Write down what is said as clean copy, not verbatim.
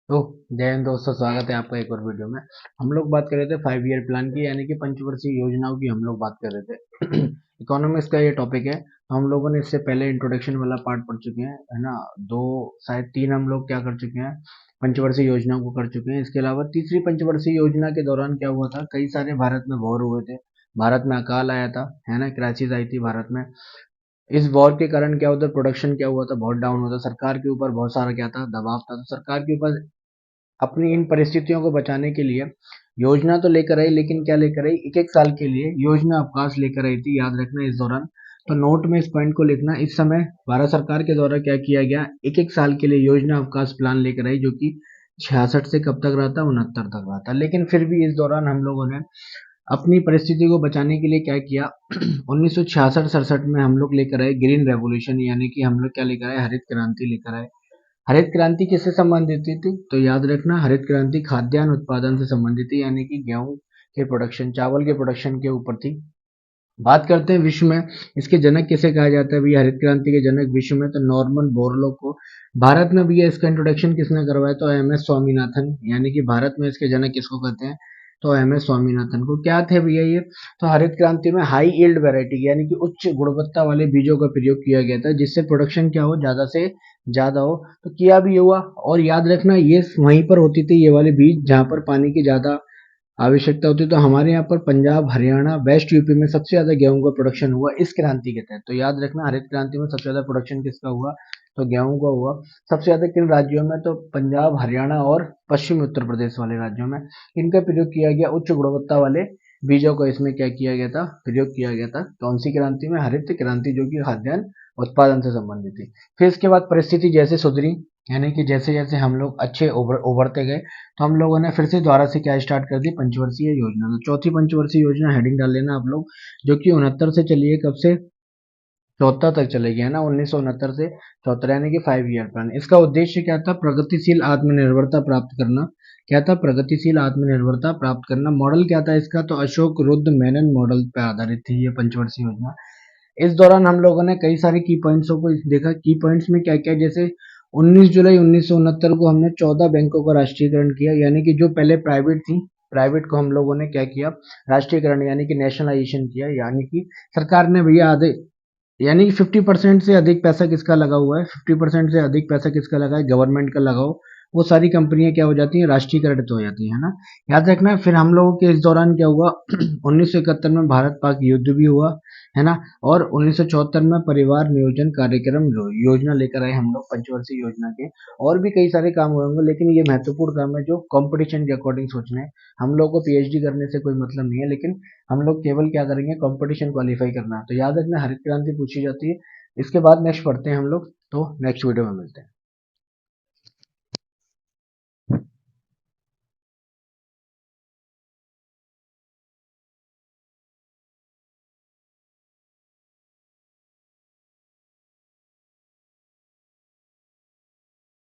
तो जय हिंद दोस्तों, स्वागत है आपका एक और वीडियो में। हम लोग बात कर रहे थे 5 ईयर प्लान की, यानी कि पंचवर्षीय योजनाओं की हम लोग बात कर रहे थे। इकोनॉमिक्स का ये टॉपिक है, तो हम लोगों ने इससे पहले इंट्रोडक्शन वाला पार्ट पढ़ चुके हैं, है ना। दो, शायद तीन हम लोग क्या कर चुके हैं, पंचवर्षीय योजनाओं को कर चुके हैं। इसके अलावा तीसरी पंचवर्षीय योजना के दौरान क्या हुआ था, कई सारे भारत में वॉर हुए थे, भारत में अकाल आया था, है ना, क्राइसिस आई थी भारत में। इस वॉर के कारण क्या होता, प्रोडक्शन क्या हुआ था, बहुत डाउन होता, सरकार के ऊपर बहुत सारा क्या था, दबाव था। तो सरकार के ऊपर अपनी इन परिस्थितियों को बचाने के लिए योजना तो लेकर आई, लेकिन क्या लेकर आई, एक एक साल के लिए योजना अवकाश लेकर आई थी, याद रखना इस दौरान। तो नोट में इस पॉइंट को लिखना, इस समय भारत सरकार के द्वारा क्या किया गया, एक एक साल के लिए योजना अवकाश प्लान लेकर आई, जो कि 66 से कब तक रहा था, 69 तक रहा था। लेकिन फिर भी इस दौरान हम लोगों ने अपनी परिस्थिति को बचाने के लिए क्या किया, 1966-67 में हम लोग लेकर आए ग्रीन रेवोल्यूशन, यानी कि हम लोग क्या लेकर आए, हरित क्रांति लेकर आए। हरित क्रांति किससे संबंधित थी, तो याद रखना, हरित क्रांति खाद्यान्न उत्पादन से संबंधित थी, यानी कि गेहूं के प्रोडक्शन, चावल के प्रोडक्शन के ऊपर थी। बात करते हैं विश्व में इसके जनक किसे कहा जाता है भैया, हरित क्रांति के जनक विश्व में, तो नॉर्मन बोरलॉग को। भारत में भैया इसका इंट्रोडक्शन किसने करवाया, तो एम एस स्वामीनाथन, यानी कि भारत में इसके जनक किसको कहते हैं, तो एम एस स्वामीनाथन को। क्या थे भैया ये, तो हरित क्रांति में हाई यील्ड वैरायटी, यानी कि उच्च गुणवत्ता वाले बीजों का प्रयोग किया गया था, जिससे प्रोडक्शन क्या हो, ज्यादा से ज्यादा हो। तो किया भी हुआ, और याद रखना ये वहीं पर होती थी, ये वाले बीज जहां पर पानी की ज्यादा आवश्यकता होती है। तो हमारे यहाँ पर पंजाब, हरियाणा, वेस्ट यूपी में सबसे ज्यादा गेहूं का प्रोडक्शन हुआ इस क्रांति के तहत। तो याद रखना, हरित क्रांति में सबसे ज्यादा प्रोडक्शन किसका हुआ, तो गेहूं का हुआ। सबसे ज्यादा किन राज्यों में, तो पंजाब, हरियाणा और पश्चिमी उत्तर प्रदेश वाले राज्यों में इनका प्रयोग किया गया, उच्च गुणवत्ता वाले बीजों का इसमें क्या किया गया था, प्रयोग किया गया था। कौन सी क्रांति में, हरित क्रांति, जो कि खाद्यान्न उत्पादन से संबंधित थी। फिर इसके बाद परिस्थिति जैसे सुधरी, यानी कि जैसे जैसे हम लोग अच्छे उभरते गए, तो हम लोगों ने फिर से दोबारा से क्या स्टार्ट कर दी, पंचवर्षीय योजना। तो चौथी पंचवर्षीय योजना हेडिंग डाल लेना आप लोग, जो कि 69 से चली है, कब से, 74 तक चलेगी, है ना, 1969 से 74, यानी कि 5 ईयर प्लान। इसका उद्देश्य क्या था, प्रगतिशील आत्मनिर्भरता प्राप्त करना। क्या था, प्रगतिशील आत्मनिर्भरता प्राप्त करना। मॉडल क्या था इसका, तो अशोक रुद्र मेनन मॉडल पे आधारित थी ये पंचवर्षीय योजना। इस दौरान हम लोगों ने कई सारे की पॉइंट्सों को देखा। की पॉइंट्स में क्या क्या, जैसे 19 जुलाई 1969 को हमने 14 बैंकों का राष्ट्रीयकरण किया, यानी कि जो पहले प्राइवेट थी, प्राइवेट को हम लोगों ने क्या किया, राष्ट्रीयकरण यानी कि नेशनलाइजेशन किया। यानी कि सरकार ने भैया आधे, यानी कि 50% से अधिक पैसा किसका लगा हुआ है, 50% से अधिक पैसा किसका लगा है, गवर्नमेंट का लगा हो, वो सारी कंपनियां क्या हो जाती हैं, राष्ट्रीयकृत हो जाती है ना। याद रखना। फिर हम लोगों के इस दौरान क्या हुआ, 1971 में भारत पाक युद्ध भी हुआ, है ना। और 1974 में परिवार नियोजन कार्यक्रम योजना लेकर आए हम लोग, पंचवर्षीय योजना के। और भी कई सारे काम हुए होंगे, लेकिन ये महत्वपूर्ण काम है जो कंपटीशन के अकॉर्डिंग सोचना है। हम लोग को पीएचडी करने से कोई मतलब नहीं है, लेकिन हम लोग केवल क्या करेंगे, कंपटीशन क्वालिफाई करना है। तो याद रखना, हरित क्रांति पूछी जाती है। इसके बाद नेक्स्ट पढ़ते हैं हम लोग, तो नेक्स्ट वीडियो में मिलते हैं।